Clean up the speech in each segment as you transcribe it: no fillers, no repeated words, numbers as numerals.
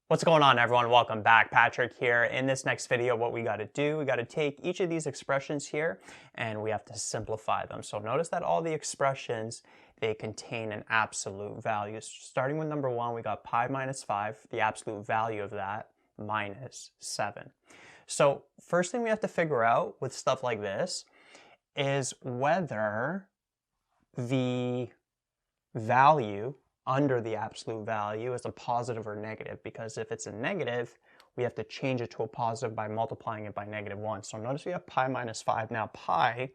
What's going on, everyone? Welcome back. Patrick here. In this next video, what we got to do, we got to take each of these expressions here and we have to simplify them. So notice that all the expressions, they contain an absolute value. Starting with number 1, we got pi minus 5, the absolute value of that, minus 7. So first thing we have to figure out with stuff like this is whether the value under the absolute value is a positive or negative, because if it's a negative, we have to change it to a positive by multiplying it by -1. So notice we have pi minus 5. Now pi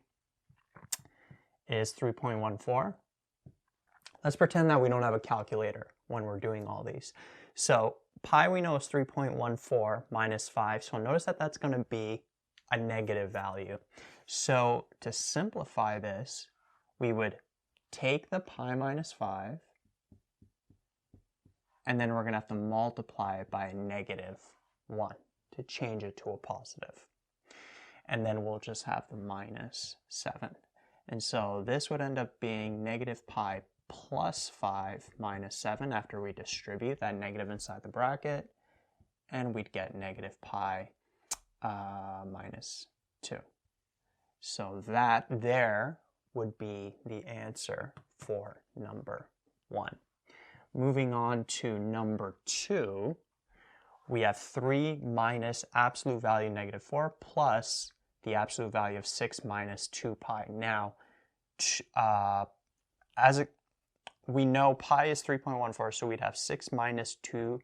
is 3.14. Let's pretend that we don't have a calculator when we're doing all these. So pi we know is 3.14 minus 5. So notice that that's going to be a negative value. So to simplify this, we would take the pi minus 5, and then we're going to have to multiply it by -1 to change it to a positive. And then we'll just have the minus 7. And so this would end up being negative pi plus 5 minus 7 after we distribute that negative inside the bracket. And we'd get negative pi minus 2. So that there would be the answer for number 1. Moving on to number 2, we have 3 minus absolute value -4 plus the absolute value of 6 minus 2 pi. Now, we know pi is 3.14, so we'd have 6 minus 2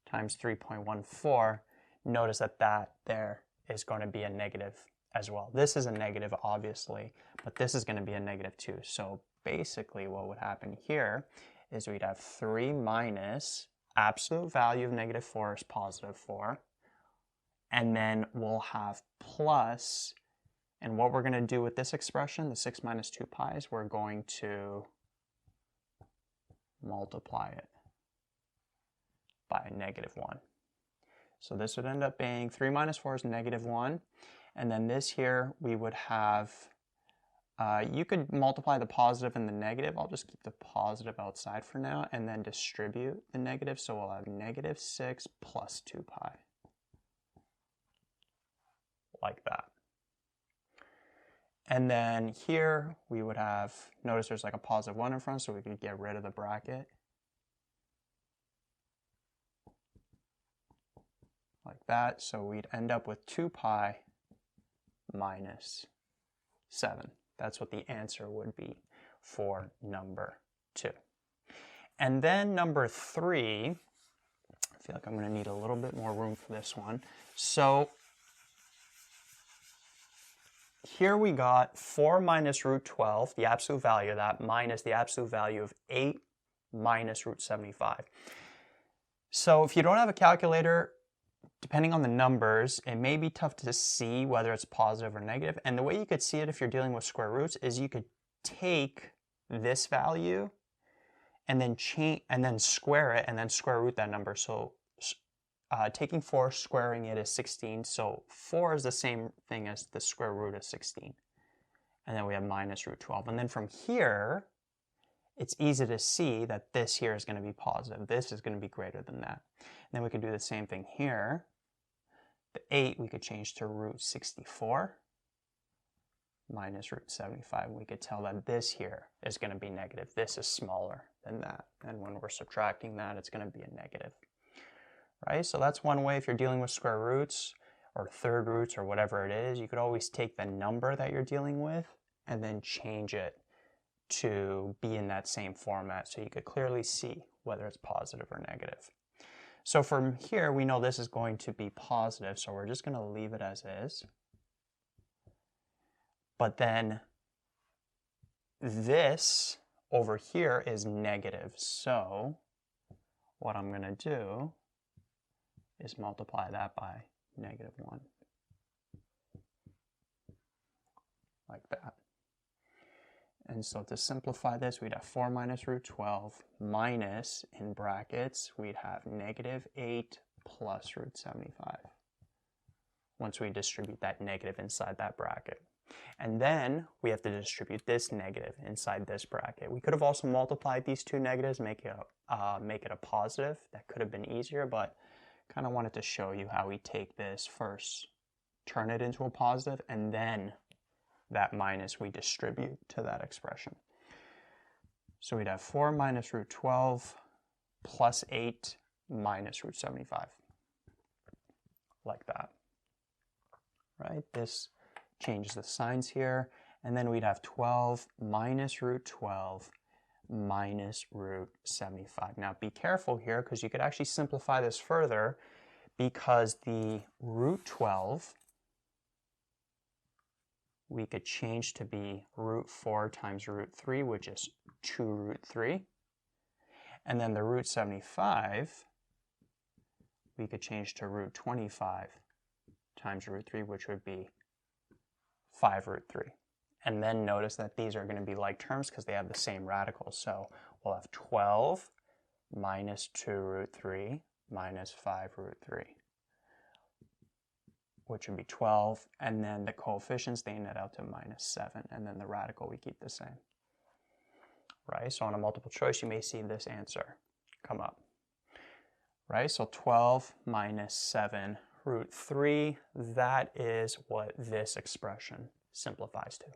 times 3.14. Notice that that there is going to be a negative as well. This is a negative, obviously, but this is going to be a negative too. So basically what would happen here is we'd have 3 minus absolute value of -4 is positive 4. And then we'll have plus, and what we're going to do with this expression, the 6 minus 2 pi, is we're going to multiply it by -1. So this would end up being 3 minus 4 is -1. And then this here, we would have, you could multiply the positive and the negative. I'll just keep the positive outside for now and then distribute the negative. So we'll have -6 plus 2 pi. Like that. And then here we would have, notice there's like a positive 1 in front, so we could get rid of the bracket. Like that. So we'd end up with 2 pi minus 7. That's what the answer would be for number 2. And then number 3, I feel like I'm going to need a little bit more room for this one. So here we got 4 minus root 12, the absolute value of that, minus the absolute value of 8 minus root 75. So if you don't have a calculator, depending on the numbers, it may be tough to see whether it's positive or negative. And the way you could see it if you're dealing with square roots is you could take this value and then square it and then square root that number. So taking 4, squaring it is 16. So 4 is the same thing as the square root of 16. And then we have minus root 12. And then from here, it's easy to see that this here is going to be positive. This is going to be greater than that. And then we could do the same thing here. The 8 we could change to root 64 minus root 75. We could tell that this here is going to be negative. This is smaller than that. And when we're subtracting that, it's going to be a negative. Right? So that's one way if you're dealing with square roots or third roots or whatever it is. You could always take the number that you're dealing with and then change it to be in that same format so you could clearly see whether it's positive or negative. So from here, we know this is going to be positive, so we're just going to leave it as is. But then this over here is negative, so what I'm going to do is multiply that by -1. Like that. And so to simplify this, we'd have 4 minus root 12 minus, in brackets, we'd have -8 plus root 75. Once we distribute that negative inside that bracket. And then we have to distribute this negative inside this bracket. We could have also multiplied these two negatives, make it a positive. That could have been easier, but kind of wanted to show you how we take this first, turn it into a positive, and then that minus we distribute to that expression. So we'd have 4 minus root 12 plus 8 minus root 75, like that, right? This changes the signs here, and then we'd have 12 minus root 12 minus root 75. Now be careful here, because you could actually simplify this further, because the root 12 we could change to be root 4 times root 3, which is 2 root 3. And then the root 75 we could change to root 25 times root 3, which would be 5 root 3. And then notice that these are going to be like terms because they have the same radicals. So we'll have 12 minus 2 root 3 minus 5 root 3, which would be 12. And then the coefficients, they net out to minus 7. And then the radical, we keep the same. Right? So on a multiple choice, you may see this answer come up. Right? So 12 minus 7 root 3, that is what this expression simplifies to.